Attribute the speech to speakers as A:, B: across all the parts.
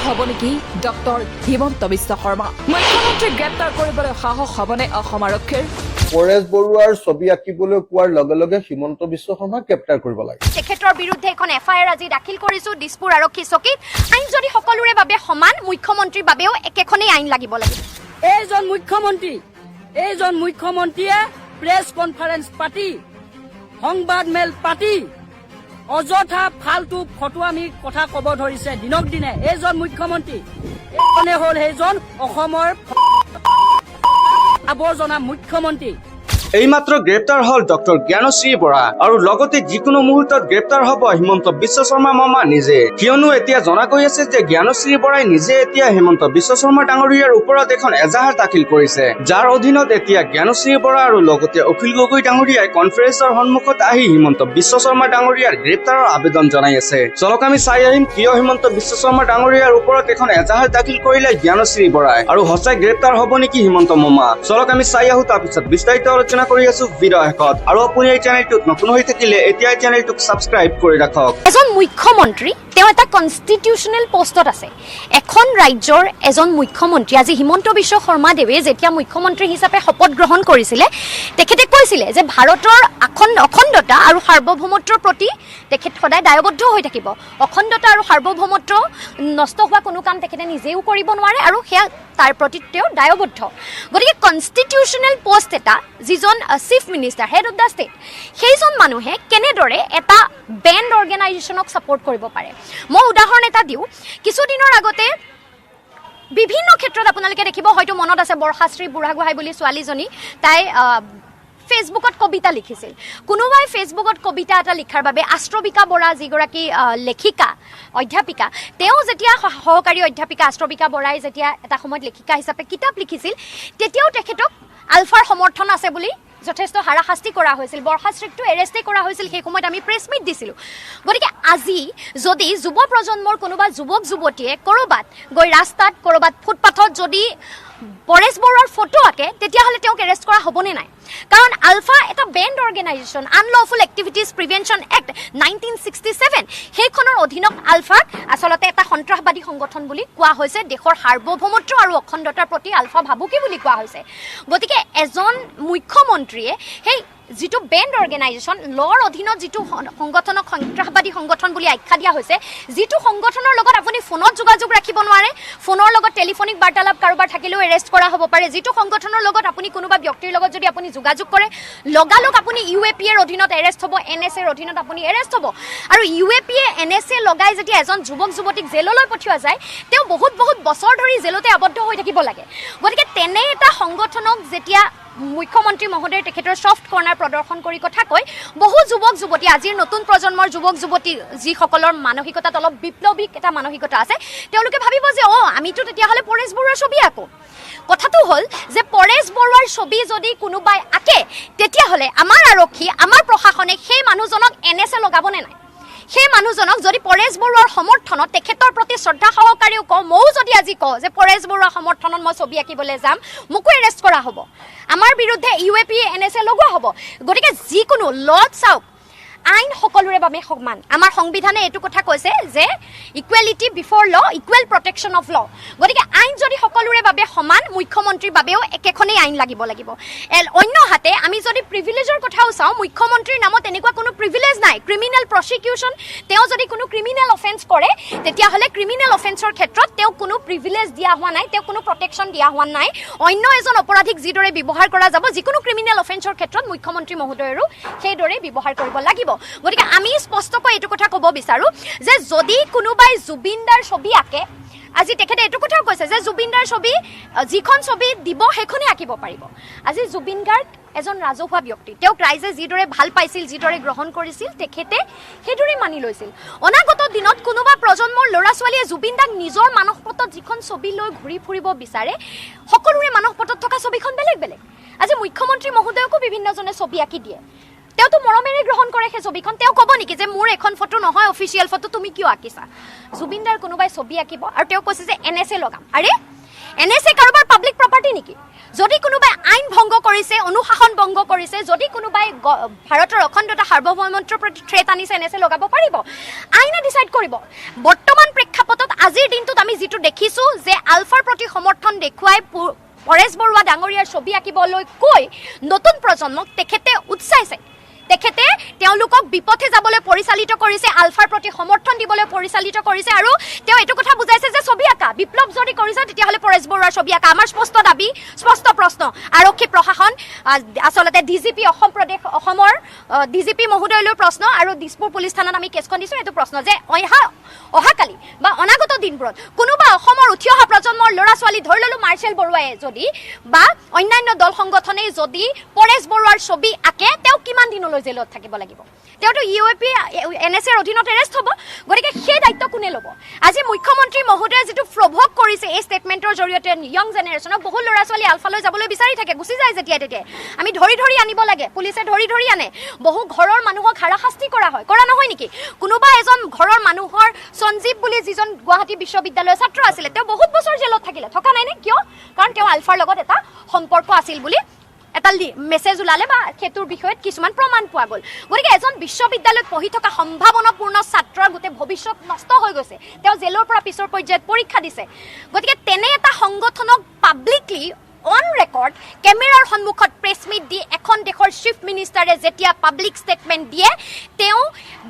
A: হ'ব নেকি ডক্টৰ হিমন্ত বিশ্ব শৰ্মা মুখ্যমন্ত্ৰী গ্ৰেপ্তাৰ কৰিবলৈ সাহস হ'বনে অসম আৰক্ষীৰ
B: পৰেশ বৰুৱাৰ ছবি আঁকিবলৈ কোৱাৰ লগে লগে হিমন্ত বিশ্ব শৰ্মাক গ্ৰেপ্তাৰ কৰিব লাগে
C: তেখেতৰ বিৰুদ্ধে এখন এফআইআৰ আজি দাখিল কৰিছো দিছপুৰ আৰক্ষী চকীত আইন যদি সকলোৰে বাবে সমান মুখ্যমন্ত্ৰীৰ বাবেও একেখনেই আইন লাগিব লাগিব
D: এইজন মুখ্যমন্ত্ৰীয়ে প্ৰেছ কনফাৰেন্স পাতি সংবাদ মেল পাতি অযথা ফালতু ফটোৱামি কথা ক'ব ধৰিছে দিনক দিনে এইজন মুখ্যমন্ত্ৰী এজনে হ'ল সেইজন অসমৰ আৱৰ্জনা মুখ্যমন্ত্ৰী
E: এইমাত্ৰ গ্ৰেপ্তাৰ হল ডক্টৰ জ্ঞানশ্ৰী বৰা আৰু লগতে যিকোনো মুহূৰ্তত গ্ৰেপ্তাৰ হ'ব হিমন্ত বিশ্ব শৰ্মা মামা নিজে কিয়নো এতিয়া জনা গৈ আছে যে জ্ঞানশ্ৰী বৰাই নিজে এতিয়া হিমন্ত বিশ্ব শৰ্মা ডাঙৰীয়াৰ ওপৰত এখন এজাহাৰ দাখিল কৰিছে যাৰ অধীনত এতিয়া জ্ঞানশ্ৰী বৰা আৰু লগতে অখিল গগৈ ডাঙৰীয়াই কনফাৰেন্সৰ সন্মুখত আহি হিমন্ত বিশ্ব শৰ্মা ডাঙৰীয়াৰ গ্ৰেপ্তাৰৰ আবেদন জনাই আছে চলক আমি চাই আহিম কিয় হিমন্ত বিশ্ব শৰ্মা ডাঙৰীয়াৰ ওপৰত এখন এজাহাৰ দাখিল কৰিলে জ্ঞানশ্ৰী বৰাই আৰু সঁচাই গ্ৰেপ্তাৰ হ'ব নেকি হিমন্ত মামা চলক আমি চাই আহো তাৰপিছত বিস্তাৰিত আলোচনা কৰি আছো ভিডিও শেষত আৰু আপুনি এই চেনেলটোত নতুন হৈ থাকিলে এতিয়া এই চেনেলটোক সাবস্ক্ৰাইব কৰি ৰাখক
C: এজন মুখ্যমন্ত্ৰী তেওঁ এটা কনষ্টিটিউচনেল পোষ্টত আছে এখন ৰাজ্যৰ এজন মুখ্যমন্ত্ৰী আজি হিমন্ত বিশ্ব শৰ্মা দেৱে যেতিয়া মুখ্যমন্ত্ৰী হিচাপে শপত গ্ৰহণ কৰিছিলে তেখেতে কৈছিলে যে ভাৰতৰ অখণ্ডতা আৰু সাৰ্বভৌমত্বৰ প্ৰতি তেখেত সদায় দায়বদ্ধ হৈ থাকিব অখণ্ডতা আৰু সাৰ্বভৌমত্ব নষ্ট হোৱা কোনো কাম তেখেতে নিজেও কৰিব নোৱাৰে আৰু সেয়া তাৰ প্ৰতি তেওঁ দায়বদ্ধ গতিকে কনষ্টিটিউচনেল পোষ্ট এটা যিজন chief minister head of the state সেইজন মানুহে কেনেদৰে এটা বেণ্ড অৰ্গেনাইজেশ্যনক ছাপোৰ্ট কৰিব পাৰে মই উদাহৰণ এটা দিওঁ কিছুদিনৰ আগতে বিভিন্ন ক্ষেত্ৰত আপোনালোকে দেখিব হয়তো মনত আছে বৰখাশ্ৰী বুঢ়াগোহাঁই বুলি ছোৱালীজনী তাই ফেচবুকত কবিতা লিখিছিল কোনোবাই ফেচবুকত কবিতা এটা লিখাৰ বাবে আষ্ট্ৰবিকা বৰা যিগৰাকী লেখিকা অধ্যাপিকা তেওঁ যেতিয়া সহকাৰী অধ্যাপিকা আষ্ট্ৰবিকা বৰাই যেতিয়া এটা সময়ত লেখিকা হিচাপে কিতাপ লিখিছিল তেতিয়াও তেখেতক আলফাৰ সমৰ্থন আছে বুলি যথেষ্ট হাৰাশাস্তি কৰা হৈছিল বৰখাশ্ৰীকটো এৰেষ্টে কৰা হৈছিল সেই সময়ত আমি প্ৰেছ মিট দিছিলোঁ গতিকে আজি যদি যুৱ প্ৰজন্মৰ কোনোবা যুৱক যুৱতীয়ে ক'ৰবাত গৈ ৰাস্তাত ক'ৰবাত ফুটপাথত যদি পৰেশ বৰুৱাৰ ফটো আঁকে তেতিয়াহ'লে তেওঁক এৰেষ্ট কৰা হ'বনে নাই কাৰণ আলফা এটা banned organisation unlawful activities prevention act 1967 সেইখনৰ অধীনত আলফাক আচলতে এটা সন্ত্ৰাসবাদী সংগঠন বুলি কোৱা হৈছে দেশৰ সাৰ্বভৌমত্ব আৰু অখণ্ডতাৰ প্ৰতি আলফা ভাবুকি বুলি কোৱা হৈছে গতিকে এজন মুখ্যমন্ত্ৰীয়ে সেই যিটো বেণ্ড অৰ্গেনাইজেশ্যন লৰ অধীনত যিটো সংগঠনক সন্ত্ৰাসবাদী সংগঠন বুলি আখ্যা দিয়া হৈছে যিটো সংগঠনৰ লগত আপুনি ফোনত যোগাযোগ ৰাখিব নোৱাৰে ফোনৰ লগত টেলিফোনিক বাৰ্তালাপ কাৰোবাৰ থাকিলেও এৰেষ্ট কৰা হ'ব পাৰে যিটো সংগঠনৰ লগত আপুনি কোনোবা ব্যক্তিৰ লগত যদি আপুনি যোগাযোগ কৰে লগালগ আপুনি ইউএপিএৰ অধীনত এৰেষ্ট হ'ব এনএছএৰ অধীনত আপুনি এৰেষ্ট হ'ব আৰু ইউএপিএ এনএছএ লগাই যেতিয়া এজন যুৱক যুৱতীক জেললৈ পঠিওৱা যায় তেওঁ বহুত বছৰ ধৰি জেলতে আবদ্ধ হৈ থাকিব লাগে গতিকে তেনে এটা সংগঠনক যেতিয়া মুখ্যমন্ত্ৰী মহোদয়ে তেখেতৰ ছফ্ট কৰ্ণাৰ প্ৰদৰ্শন কৰি কথা কয় বহু যুৱক যুৱতী আজিৰ নতুন প্ৰজন্মৰ যুৱক যুৱতী যিসকলৰ মানসিকতাত অলপ বিপ্লৱিক এটা মানসিকতা আছে তেওঁলোকে ভাবিব যে আমিতো তেতিয়াহ'লে পৰেশ বৰুৱাৰ ছবি আঁকো কথাটো হ'ল যে পৰেশ বৰুৱাৰ ছবি যদি কোনোবাই আঁকে তেতিয়াহ'লে আমাৰ আৰক্ষী আমাৰ প্ৰশাসনে সেই মানুহজনক এনএছএ লগাবনে নাই সেই মানুহজনক যদি পৰেশ বৰুৱাৰ সমৰ্থনত তেখেতৰ প্ৰতি শ্ৰদ্ধা সহকাৰেও কওঁ ময়ো যদি আজি কওঁ যে পৰেশ বৰুৱাৰ সমৰ্থনত মই ছবি আঁকিবলৈ যাম মোকো এৰেষ্ট কৰা হ'ব আমাৰ বিৰুদ্ধে ইউএপিএ এনএছএ লগোৱা হ'ব গতিকে যিকোনো লত চাওক আইন সকলোৰে বাবে সমান আমাৰ সংবিধানে এইটো কথা কৈছে যে ইকুৱেলিটি বিফৰ ল ইকুৱেল প্ৰটেকশ্যন অফ ল গতিকে আইন যদি সকলোৰে বাবে সমান মুখ্যমন্ত্ৰীৰ বাবেও একেখনেই আইন লাগিব অন্যহাতে আমি যদি প্ৰিভিলেজৰ কথাও চাওঁ মুখ্যমন্ত্ৰীৰ নামত এনেকুৱা কোনো প্ৰিভিলেজ নাই ক্ৰিমিনেল প্ৰচিকিউশ্যন তেওঁ যদি কোনো ক্ৰিমিনেল অফেন্স কৰে তেতিয়াহ'লে ক্ৰিমিনেল অফেন্সৰ ক্ষেত্ৰত তেওঁক কোনো প্ৰিভিলেজ দিয়া হোৱা নাই তেওঁক কোনো প্ৰটেকশ্যন দিয়া হোৱা নাই অন্য এজন অপৰাধীক যিদৰে ব্যৱহাৰ কৰা যাব যিকোনো ক্ৰিমিনেল অফেন্সৰ ক্ষেত্ৰত মুখ্যমন্ত্ৰী মহোদয়ৰো সেইদৰে ব্যৱহাৰ কৰিব লাগিব গতিকে আমি স্পষ্টকৈ এইটো কথা ক'ব বিচাৰো যে যদি কোনোবাই জুবিনদাৰ ছবি আঁকে আজি তেখেতে এইটো কথাও কৈছে যে জুবিনদাৰ ছবি যিখন ছবি দিব সেইখনে আঁকিব পাৰিব আজি জুবিন গাৰ্গ এজন ৰাজহুৱা ব্যক্তি তেওঁক ৰাইজে যিদৰে ভাল পাইছিল যিদৰে গ্ৰহণ কৰিছিল তেখেতে সেইদৰে মানি লৈছিল অনাগত দিনত কোনোবা প্ৰজন্মৰ ল'ৰা ছোৱালীয়ে জুবিনদাক নিজৰ মানসপটত যিখন ছবি লৈ ঘূৰি ফুৰিব বিচাৰে সকলোৰে মানসপটত থকা ছবিখন বেলেগ আজি মুখ্যমন্ত্ৰী মহোদয়কো বিভিন্নজনে ছবি আঁকি দিয়ে তেওঁতো মৰমেৰে গ্ৰহণ কৰে সেই ছবিখন তেওঁ ক'ব নেকি যে মোৰ এখন ফটো নহয় অফিচিয়েল ফটো তুমি কিয় আঁকিছা জুবিনদাৰ কোনোবাই ছবি আঁকিব আৰু তেওঁ কৈছে যে এনএছএ লগাম আৰে এনএছএ কাৰোবাৰ পাব্লিক প্ৰপাৰ্টি নেকি যদি কোনোবাই আইন ভংগ কৰিছে অনুশাসন ভংগ কৰিছে যদি কোনোবাই ভাৰতৰ অখণ্ডতা সাৰ্বভৌমত্বৰ প্ৰতি থ্ৰেট আনিছে এনএছএ লগাব পাৰিব আইনে ডিসাইড কৰিব বৰ্তমান প্ৰেক্ষাপটত আজিৰ দিনটোত আমি যিটো দেখিছো যে আলফাৰ প্ৰতি সমৰ্থন দেখুৱাই পৰেশ বৰুৱা ডাঙৰীয়াৰ ছবি আঁকিবলৈ কৈ নতুন প্ৰজন্মক তেখেতে উৎসাহিছে তেখেতে তেওঁলোকক বিপথে যাবলৈ পৰিচালিত কৰিছে আলফাৰ প্ৰতি সমৰ্থন দিবলৈ পৰিচালিত কৰিছে আৰু তেওঁ এইটো কথা বুজাইছে যে ছবি আঁকা বিপ্লৱ যদি কৰিছে তেতিয়াহ'লে পৰেশ বৰুৱাৰ ছবি আঁকা আমাৰ স্পষ্ট দাবী স্পষ্ট প্ৰশ্ন আৰক্ষী প্ৰশাসন আচলতে ডিজিপি অসমৰ ডিজিপি মহোদয়লৈ প্ৰশ্ন আৰু দিছপুৰ পুলিচ থানাত আমি কেছখন দিছোঁ এইটো প্ৰশ্ন যে অহাকালি বা অনাগত দিনবোৰত কোনোবা অসমৰ উঠি অহা প্ৰজন্মৰ ল'ৰা ছোৱালী ধৰি ল'লো মাৰ্চেল বৰুৱাই যদি বা অন্যান্য দল সংগঠনে যদি পৰেশ বৰুৱাৰ ছবি আঁকে তেওঁ কিমান দিনলৈ জেলত থাকিব লাগিব তেওঁতো ইউএপি এনএছএৰ অধীনত এৰেষ্ট হ'ব গতিকে সেই দায়িত্ব কোনে ল'ব আজি মুখ্যমন্ত্ৰী মহোদয়ে যিটো প্ৰভোগ কৰিছে এই ষ্টেটমেণ্টৰ জৰিয়তে য়ং জেনেৰেশ্যনক বহু ল'ৰা ছোৱালী আলফালৈ যাবলৈ বিচাৰি থাকে গুচি যায় যেতিয়া তেতিয়া আমি ধৰি আনিব লাগে পুলিচে ধৰি আনে বহু ঘৰৰ মানুহক হাৰাশাস্তি কৰা হয় কৰা নহয় নেকি কোনোবা এজন ঘৰৰ মানুহৰ সঞ্জীৱ বুলি যিজন গুৱাহাটী বিশ্ববিদ্যালয়ৰ ছাত্ৰ আছিলে তেওঁ বহুত বছৰ জেলত থাকিলে থকা নাই নে কিয় কাৰণ তেওঁ আলফাৰ লগত এটা সম্পৰ্ক আছিল বুলি এটা মেছেজ ওলালে বা সেইটোৰ বিষয়ত কিছুমান প্ৰমাণ পোৱা গ'ল গতিকে এজন বিশ্ববিদ্যালয়ত পঢ়ি থকা সম্ভাৱনাপূৰ্ণ ছাত্ৰৰ গোটেই ভৱিষ্যত নষ্ট হৈ গৈছে তেওঁ জেলৰ পৰা পিছৰ পৰ্যায়ত পৰীক্ষা দিছে গতিকে তেনে এটা সংগঠনক পাব্লিকলি অন ৰেকৰ্ড কেমেৰাৰ সন্মুখত প্ৰেছ মিট দি এখন দেশৰ চিফ মিনিষ্টাৰে যেতিয়া পাব্লিক ষ্টেটমেণ্ট দিয়ে তেওঁ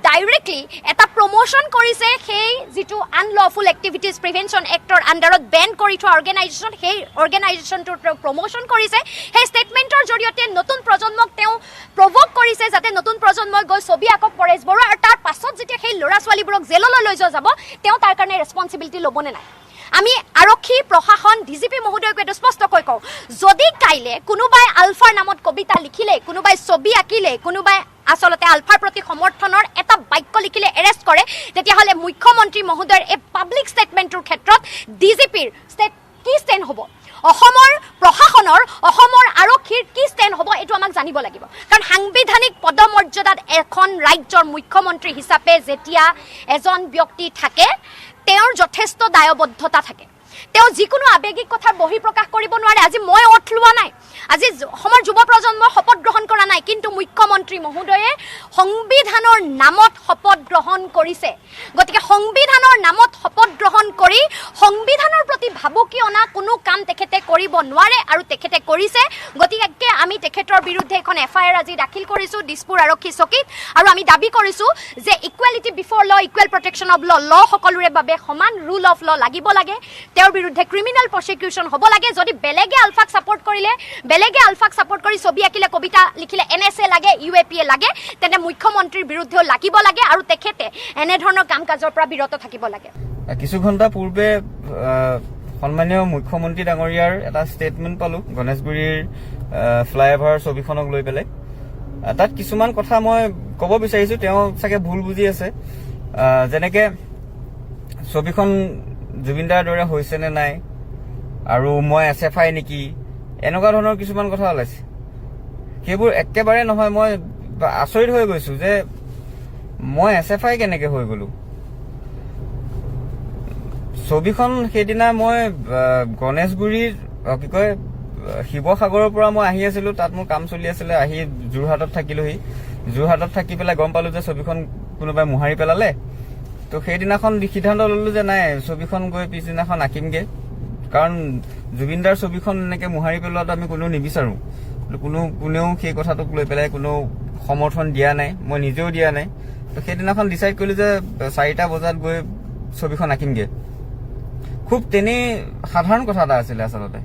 C: ডাইৰেক্টলি এটা প্ৰমোশ্যন কৰিছে সেই যিটো আনলফুল এক্টিভিটিজ প্ৰিভেনশ্যন এক্টৰ আণ্ডাৰত বেন কৰি থোৱা অৰ্গেনাইজেশ্যন সেই অৰ্গেনাইজেশ্যনটোৰ তেওঁ প্ৰমোশ্যন কৰিছে সেই ষ্টেটমেণ্টৰ জৰিয়তে নতুন প্ৰজন্মক তেওঁ প্ৰভোগ কৰিছে যাতে নতুন প্ৰজন্মই গৈ ছবি আঁকক পৰেশ বৰুৱা আৰু তাৰ পাছত যেতিয়া সেই ল'ৰা ছোৱালীবোৰক জেললৈ লৈ যোৱা যাব তেওঁ তাৰ কাৰণে ৰেছপনচিবিলিটি ল'বনে নাই আমি আৰক্ষী প্ৰশাসন ডিজিপি মহোদয়ক এইটো স্পষ্টকৈ কওঁ যদি কাইলে কোনোবাই আলফাৰ নামত কবিতা লিখিলে কোনোবাই ছবি আঁকিলে কোনোবাই আচলতে আলফাৰ প্ৰতি সমৰ্থনৰ এটা বাক্য লিখিলে এৰেষ্ট কৰে তেতিয়াহ'লে মুখ্যমন্ত্ৰী মহোদয়ৰ এই পাব্লিক ষ্টেটমেণ্টৰ ক্ষেত্ৰত ডিজিপিৰ কি ষ্টেণ্ড হ'ব অসমৰ প্ৰশাসনৰ অসমৰ আৰক্ষীৰ কি ষ্টেণ্ড হ'ব এইটো আমাক জানিব লাগিব কাৰণ সাংবিধানিক পদমৰ্যাদাত এখন ৰাজ্যৰ মুখ্যমন্ত্ৰী হিচাপে যেতিয়া এজন ব্যক্তি থাকে তেওঁৰ যথেষ্ট দায়বদ্ধতা থাকে তেওঁ যিকোনো আৱেগিক কথাৰ বহিঃপ্ৰকাশ কৰিব নোৱাৰে আজি মই অৰ্থ লোৱা নাই আজি অসমৰ যুৱ প্ৰজন্মই শপত গ্ৰহণ কৰা নাই কিন্তু মুখ্যমন্ত্ৰী মহোদয়ে সংবিধানৰ নামত শপত গ্ৰহণ কৰিছে গতিকে সংবিধানৰ নামত শপত গ্ৰহণ কৰি সংবিধানৰ প্ৰতি ভাবুকি অনা কোনো কাম তেখেতে কৰিব নোৱাৰে আৰু তেখেতে কৰিছে গতিকে আমি তেখেতৰ বিৰুদ্ধে এখন এফআইআৰ আজি দাখিল কৰিছোঁ দিছপুৰ আৰক্ষী চকীত আৰু আমি দাবী কৰিছোঁ যে ইকুৱেলিটি বিফৰ ল ইকুৱেল প্ৰটেকশ্যন অফ ল সকলোৰে বাবে সমান ৰুল অফ ল লাগিব লাগে তেওঁৰ বিৰুদ্ধে ক্ৰিমিনেল প্ৰচিকিউশ্যন হ'ব লাগে যদি বেলেগে আলফাক ছাপৰ্ট কৰিলে বেলেগে আলফাক ছাপৰ্ট কৰি ছবি আঁকিলে কবিতা লিখিলে এনএছএ লাগে ইউএপিএ লাগে তেন্তে মুখ্যমন্ত্ৰীৰ বিৰুদ্ধেও লাগিব লাগে আৰু তেখেতে এনেধৰণৰ কাম কাজৰ পৰা বিৰত থাকিব লাগে
F: কিছু ঘণ্টা পূৰ্বে সন্মানীয় মুখ্যমন্ত্ৰী ডাঙৰীয়াৰ এটা ষ্টেটমেণ্ট পালোঁ গণেশগুৰিৰ ফ্লাইঅভাৰ ছবিখনক লৈ পেলাই তাত কিছুমান কথা মই ক'ব বিচাৰিছোঁ তেওঁ চাগে ভুল বুজি আছে যেনেকৈ ছবিখন জুবিনদাৰ দৰে হৈছে নে নাই আৰু মই SFI নেকি এনেকুৱা ধৰণৰ কিছুমান কথা ওলাইছে সেইবোৰ একেবাৰে নহয় মই আচৰিত হৈ গৈছোঁ যে মই SFI কেনেকৈ হৈ গ'লোঁ ছবিখন সেইদিনা মই গণেশগুৰিৰ কি কয় শিৱসাগৰৰ পৰা মই আহি আছিলোঁ তাত মোৰ কাম চলি আছিলে আহি যোৰহাটত থাকিলোহি যোৰহাটত থাকি পেলাই গম পালোঁ যে ছবিখন কোনোবাই মোহাৰি পেলালে তো সেইদিনাখন সিদ্ধান্ত ল'লোঁ যে নাই ছবিখন গৈ পিছদিনাখন আঁকিমগৈ কাৰণ জুবিনদাৰ ছবিখন এনেকৈ মোহাৰি পেলোৱাটো আমি কোনেও নিবিচাৰোঁ কোনেও সেই কথাটোক লৈ পেলাই কোনো সমৰ্থন দিয়া নাই মই নিজেও দিয়া নাই তো সেইদিনাখন ডিচাইড কৰিলোঁ যে 4টা বজাত গৈ ছবিখন আঁকিমগৈ খুব তেনেই সাধাৰণ কথা এটা আছিলে আচলতে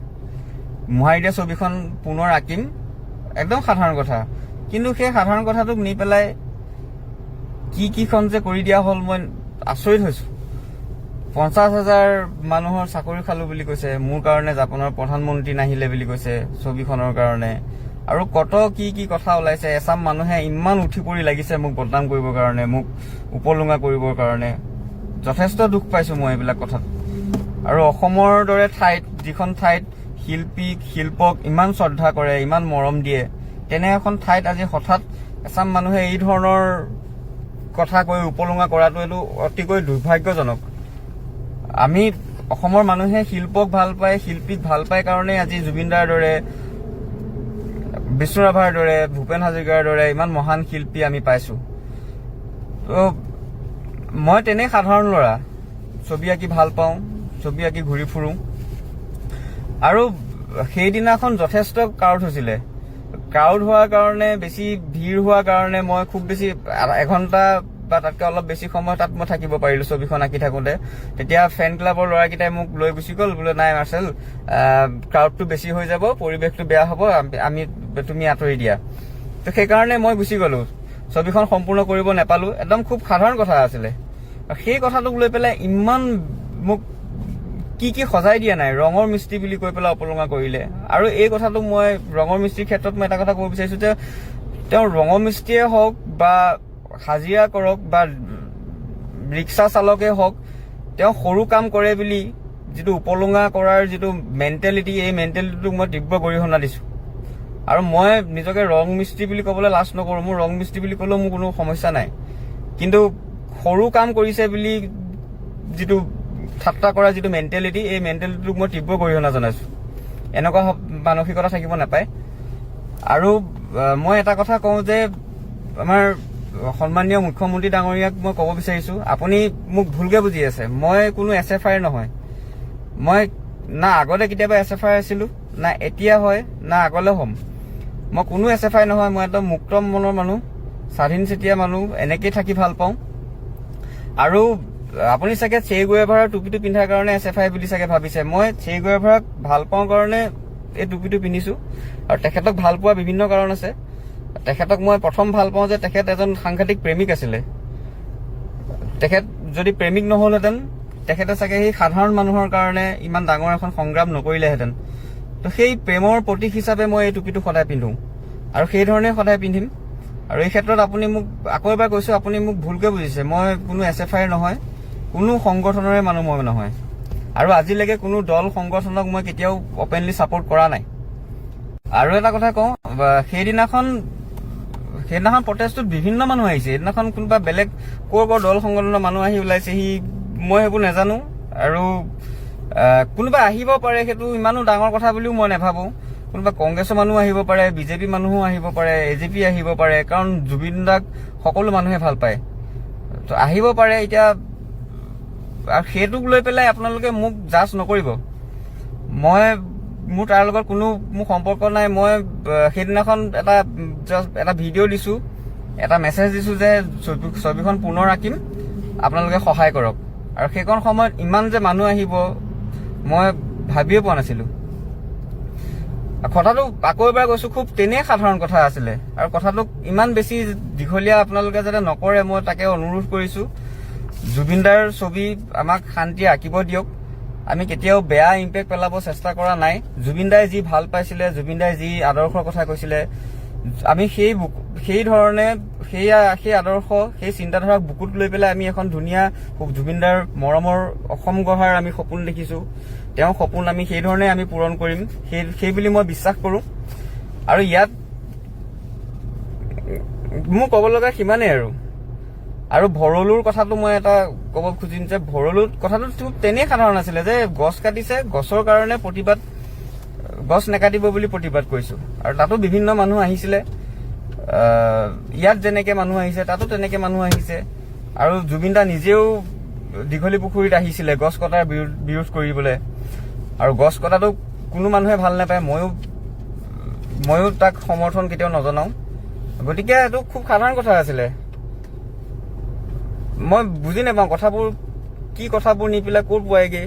F: মোহাৰি দিয়া ছবিখন পুনৰ আঁকিম একদম সাধাৰণ কথা কিন্তু সেই সাধাৰণ কথাটোক নি পেলাই কিখন যে কৰি দিয়া হ'ল মই আচৰিত হৈছোঁ 50,000 মানুহৰ চাকৰি খালোঁ বুলি কৈছে মোৰ কাৰণে জাপানৰ প্ৰধানমন্ত্ৰী নাহিলে বুলি কৈছে ছবিখনৰ কাৰণে আৰু কত কি কথা ওলাইছে এছাম মানুহে ইমান উঠি পৰি লাগিছে মোক বদনাম কৰিবৰ কাৰণে মোক উপলুঙা কৰিবৰ কাৰণে যথেষ্ট দুখ পাইছোঁ মই এইবিলাক কথাত আৰু অসমৰ দৰে ঠাইত যিখন ঠাইত শিল্পক ইমান শ্ৰদ্ধা কৰে ইমান মৰম দিয়ে তেনে এখন ঠাইত আজি হঠাৎ এছাম মানুহে এই ধৰণৰ কথা কৈ উপলুঙা কৰাটো এইটো অতিকৈ দুৰ্ভাগ্যজনক আমি অসমৰ মানুহে শিল্পক ভাল পায় শিল্পীক ভাল পায় কাৰণে আজি জুবিনদাৰ দৰে বিষ্ণু ৰাভাৰ দৰে ভূপেন হাজৰিকাৰ দৰে ইমান মহান শিল্পী আমি পাইছোঁ তো মই তেনে সাধাৰণ ল'ৰা ছবি আঁকি ভাল পাওঁ ছবি আঁকি ঘূৰি ফুৰোঁ আৰু সেইদিনাখন যথেষ্ট ক্ৰাউড হৈছিলে ক্ৰাউড হোৱাৰ কাৰণে বেছি ভিৰ হোৱাৰ কাৰণে মই খুব বেছি এঘণ্টা বা তাতকৈ অলপ বেছি সময় তাত মই থাকিব পাৰিলোঁ ছবিখন আঁকি থাকোঁতে তেতিয়া ফেন ক্লাবৰ ল'ৰাকেইটাই মোক লৈ গুচি গ'ল বোলে নাই মাৰ্চেল ক্ৰাউডটো বেছি হৈ যাব পৰিৱেশটো বেয়া হ'ব তুমি আঁতৰি দিয়া তো সেইকাৰণে মই গুচি গ'লোঁ ছবিখন সম্পূৰ্ণ কৰিব নাপালোঁ একদম খুব সাধাৰণ কথা আছিলে সেই কথাটোক লৈ পেলাই ইমান মোক কি সজাই দিয়া নাই ৰঙৰ মিস্ত্ৰী বুলি কৈ পেলাই অপলঙা কৰিলে আৰু এই কথাটো মই ৰঙৰ মিস্ত্ৰীৰ ক্ষেত্ৰত মই এটা কথা ক'ব বিচাৰিছোঁ যে তেওঁ ৰঙৰ মিস্ত্ৰীয়ে হওক বা হাজিৰা কৰক বা ৰিক্সা চালকে হওক তেওঁ সৰু কাম কৰে বুলি যিটো উপলঙা কৰাৰ যিটো মেণ্টেলিটি এই মেণ্টেলিটিটোক মই তীব্ৰ গৰিহণা দিছোঁ আৰু মই নিজকে ৰং মিস্ত্ৰী বুলি ক'বলৈ লাজ নকৰোঁ মোৰ ৰং মিস্ত্ৰী বুলি ক'লেও মোৰ কোনো সমস্যা নাই কিন্তু সৰু কাম কৰিছে বুলি যিটো ঠাট্টা কৰা যিটো মেণ্টেলিটি এই মেণ্টেলিটিটোক মই তীব্ৰ গৰিহণা জনাইছোঁ এনেকুৱা মানসিকতা থাকিব নাপায় আৰু মই এটা কথা কওঁ যে আমাৰ সন্মানীয় মুখ্যমন্ত্ৰী ডাঙৰীয়াক মই ক'ব বিচাৰিছোঁ আপুনি মোক ভুলকৈ বুজি আছে মই কোনো SFI নহয় মই না আগতে কেতিয়াবা SFI আছিলোঁ না এতিয়া হয় না আগলৈ হ'ম মই কোনো SFI নহয় মই একদম মুক্ত মনৰ মানুহ স্বাধীন চিতীয়া মানুহ এনেকেই থাকি ভাল পাওঁ আৰু আপুনি চাগে চে গুয়েভাৰাৰ টুপিটো পিন্ধাৰ কাৰণে SFI বুলি চাগে ভাবিছে মই চে গুয়েভাৰাক ভাল পাওঁ কাৰণে এই টুপিটো পিন্ধিছোঁ আৰু তেখেতক ভাল পোৱা বিভিন্ন কাৰণ আছে তেখেতক মই প্ৰথম ভাল পাওঁ যে তেখেত এজন সাংঘাতিক প্ৰেমিক আছিলে তেখেত যদি প্ৰেমিক নহ'লহেঁতেন তেখেতে চাগে সেই সাধাৰণ মানুহৰ কাৰণে ইমান ডাঙৰ এখন সংগ্ৰাম নকৰিলেহেঁতেন তো সেই প্ৰেমৰ প্ৰতীক হিচাপে মই এই টুপিটো সদায় পিন্ধোঁ আৰু সেইধৰণে সদায় পিন্ধিম আৰু এই ক্ষেত্ৰত আপুনি মোক আকৌ এবাৰ কৈছোঁ আপুনি মোক ভুলকৈ বুজিছে মই কোনো SFI নহয় কোনো সংগঠনৰে মানুহ মই নহয় আৰু আজিলৈকে কোনো দল সংগঠনক মই কেতিয়াও অপেনলি ছাপোৰ্ট কৰা নাই আৰু এটা কথা কওঁ সেইদিনাখন প্ৰটেষ্টত বিভিন্ন মানুহ আহিছে সেইদিনাখন কোনোবা বেলেগ ক'ৰ দল সংগঠনৰ মানুহ আহি ওলাইছেহি মই সেইবোৰ নাজানো আৰু কোনোবা আহিব পাৰে সেইটো ইমানো ডাঙৰ কথা বুলিও মই নাভাবোঁ কোনোবা কংগ্ৰেছৰ মানুহ আহিব পাৰে বিজেপি মানুহো আহিব পাৰে AJP আহিব পাৰে কাৰণ জুবিন দাক সকলো মানুহে ভাল পায় তো আহিব পাৰে এতিয়া আৰু সেইটোক লৈ পেলাই আপোনালোকে মোক জাজ নকৰিব মোৰ তাৰ লগত কোনো মোৰ সম্পৰ্ক নাই মই সেইদিনাখন এটা ভিডিঅ' দিছোঁ এটা মেছেজ দিছোঁ যে ছবিখন পুনৰ আঁকিম আপোনালোকে সহায় কৰক আৰু সেইখন সময়ত ইমান যে মানুহ আহিব মই ভাবিয়ে পোৱা নাছিলোঁ কথাটো আকৌ এবাৰ কৈছোঁ খুব তেনেই সাধাৰণ কথা আছিলে আৰু কথাটোক ইমান বেছি দীঘলীয়া আপোনালোকে যাতে নকৰে মই তাকে অনুৰোধ কৰিছোঁ জুবিন দাৰ ছবি আমাক শান্তিয়ে আঁকিব দিয়ক আমি কেতিয়াও বেয়া ইম্পেক্ট পেলাব চেষ্টা কৰা নাই জুবিন দাই যি ভাল পাইছিলে জুবিন দাই যি আদৰ্শৰ কথা কৈছিলে আমি সেই ধৰণে সেই আদৰ্শ সেই চিন্তাধাৰাক বুকুত লৈ পেলাই আমি এখন ধুনীয়া জুবিন দাৰ মৰমৰ অসম গঢ়াৰ আমি সপোন দেখিছোঁ তেওঁৰ সপোন আমি সেই ধৰণে আমি পূৰণ কৰিম সেই বুলি মই বিশ্বাস কৰোঁ আৰু ইয়াত মোৰ ক'ব লগা সিমানেই আৰু ভৰলুৰ কথাটো মই এটা ক'ব খুজিম যে ভৰলুৰ কথাটো খুব তেনেই সাধাৰণ আছিলে যে গছ কাটিছে গছৰ কাৰণে প্ৰতিবাদ গছ নাকাটিব বুলি প্ৰতিবাদ কৰিছোঁ আৰু তাতো বিভিন্ন মানুহ আহিছিলে ইয়াত যেনেকৈ মানুহ আহিছে তাতো তেনেকৈ মানুহ আহিছে আৰু জুবিন দা নিজেও দীঘলী পুখুৰীত আহিছিলে গছ কটাৰ বিৰোধ কৰিবলৈ আৰু গছ কটাটো কোনো মানুহে ভাল নাপায় ময়ো তাক সমৰ্থন কেতিয়াও নজনাওঁ গতিকে এইটো খুব সাধাৰণ কথা আছিলে মই বুজি নাপাওঁ কথাবোৰ নি পেলাই ক'ত পোৱাইগে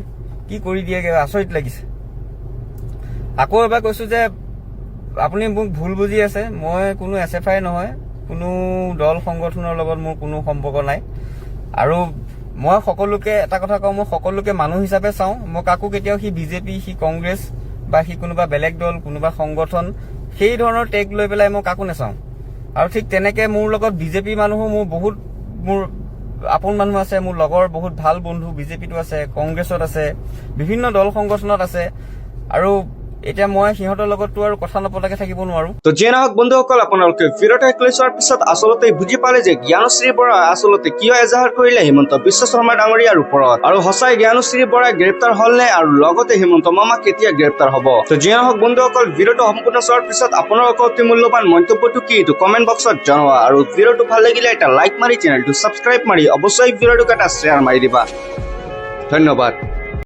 F: কি কৰি দিয়েগৈ আচৰিত লাগিছে আকৌ এবাৰ কৈছোঁ যে আপুনি মোক ভুল বুজি আছে মই কোনো SFI নহয় কোনো দল সংগঠনৰ লগত মোৰ কোনো সম্পৰ্ক নাই আৰু মই সকলোকে এটা কথা কওঁ মই সকলোকে মানুহ হিচাপে চাওঁ মই কাকো কেতিয়াও সি বিজেপি সি কংগ্ৰেছ বা সি কোনোবা বেলেগ দল কোনোবা সংগঠন সেই ধৰণৰ টেগ লৈ পেলাই মই কাকো নাচাওঁ আৰু ঠিক তেনেকৈ মোৰ লগত বিজেপি মানুহো মোৰ আপোন মানুহ আছে মোৰ লগৰ বহুত ভাল বন্ধু বিজেপিতো আছে কংগ্ৰেছত আছে বিভিন্ন দল সংগঠনত আছে আৰু এতিয়া মই সিহঁতৰ লগততো আৰু কথা নপতাকে থাকিব নোৱাৰো
E: তো যিয়ে নহওক বন্ধুসকল আপোনালোকে ভিডিঅ'টো শেষ চোৱাৰ পিছত আচলতে বুজি পালে যে জ্ঞানশ্ৰী বৰা আচলতে কিয় এজাহাৰ কৰিলে হিমন্ত বিশ্ব শৰ্মা ডাঙৰীয়াৰ ওপৰত আৰু সঁচাই জ্ঞানশ্ৰী বৰা গ্ৰেপ্তাৰ হ'লনে আৰু লগতে হিমন্ত মামা কেতিয়া গ্ৰেপ্তাৰ হ'ব তো যিয়ে নহওক বন্ধুসকল ভিডিঅ'টো সম্পূৰ্ণ চোৱাৰ পিছত আপোনালোকৰ অতি মূল্যৱান মন্তব্যটো কি এইটো কমেণ্ট বক্সত জনোৱা আৰু ভিডিঅ'টো ভাল লাগিলে এটা লাইক মাৰি চেনেলটো ছাবস্ক্ৰাইব মাৰি অৱশ্যই ভিডিঅ'টোক এটা শ্বেয়াৰ মাৰি দিবা ধন্যবাদ।